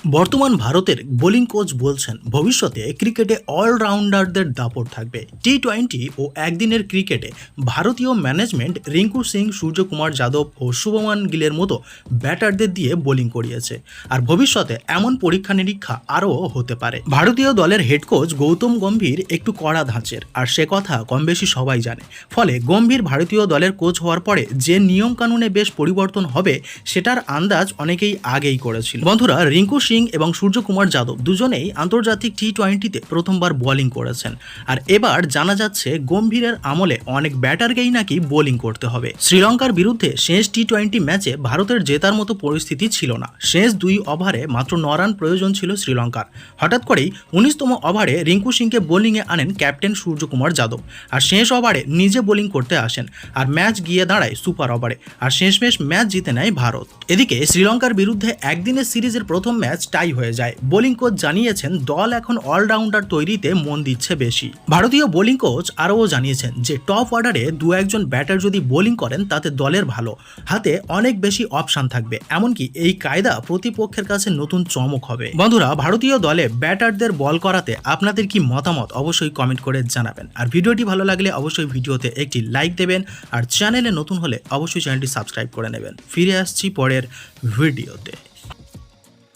বর্তমান ভারতের bowling coach বলছেন ভবিষ্যতে ক্রিকেটে অলরাউন্ডারদের দাপট থাকবে। টি-20 ও একদিনের ক্রিকেটে ভারতীয় ম্যানেজমেন্ট রিঙ্কু সিং, সূর্যকুমার যাদব ও শুভমান গিলের মতো ব্যাটারদের দিয়ে বোলিং করিয়েছে। আর ভবিষ্যতে এমন পরীক্ষা নিরীক্ষা আরও হতে পারে। ভারতীয় দলের হেড কোচ গৌতম গম্ভীর একটু কড়া ধাঁচের, আর সে কথা কম বেশি সবাই জানে। ফলে গম্ভীর ভারতীয় দলের কোচ হওয়ার পরে যে নিয়মকানুনে বেশ পরিবর্তন হবে সেটার আন্দাজ অনেকেই আগেই করেছিল। বন্ধুরা, রিঙ্কু সিং এবং সূর্যকুমার যাদব দুজনেই আন্তর্জাতিক টি-20তে প্রথমবার বোলিং করেছেন। আর এবার জানা যাচ্ছে গম্ভীরের আমলে অনেক ব্যাটারকেই নাকি বোলিং করতে হবে। শ্রীলঙ্কার বিরুদ্ধে শেষ টি-20 ম্যাচে ভারতের জেতার মতো পরিস্থিতি ছিল না। শেষ 2 ওভারে মাত্র 9 রান প্রয়োজন ছিল শ্রীলঙ্কার। হঠাৎ করেই 19তম ওভারে রিঙ্কু সিংকে বোলিংয়ে আনেন ক্যাপ্টেন সূর্যকুমার যাদব, আর শেষ ওভারে নিজে বোলিং করতে আসেন। আর ম্যাচ গিয়ে দাঁড়ায় সুপার ওভারে, আর শেষমেশ ম্যাচ জিতে নেয় ভারত। এদিকে শ্রীলঙ্কার বিরুদ্ধে একদিনের সিরিজের প্রথম ম্যাচ টাই হয়ে যায়। বোলিং কোচ জানিয়েছেন দল এখন অলরাউন্ডার তৈরিতে মন দিচ্ছে বেশি। ভারতীয় বোলিং কোচ আরও জানিয়েছেন যে টপ অর্ডারে 2-1 ব্যাটার যদি বোলিং করেন তাতে দলের ভালো, হাতে অনেক বেশি অপশান থাকবে। এমনকি এই কায়দা প্রতিপক্ষের কাছে নতুন চমক হবে। বন্ধুরা, ভারতীয় দলে ব্যাটারদের বল করাতে আপনাদের কি মতামত অবশ্যই কমেন্ট করে জানাবেন। আর ভিডিওটি ভালো লাগলে অবশ্যই ভিডিওতে একটি লাইক দেবেন, আর চ্যানেলে নতুন হলে অবশ্যই চ্যানেলটি সাবস্ক্রাইব করে নেবেন। ফিরে আসছি পরের ভিডিওতে।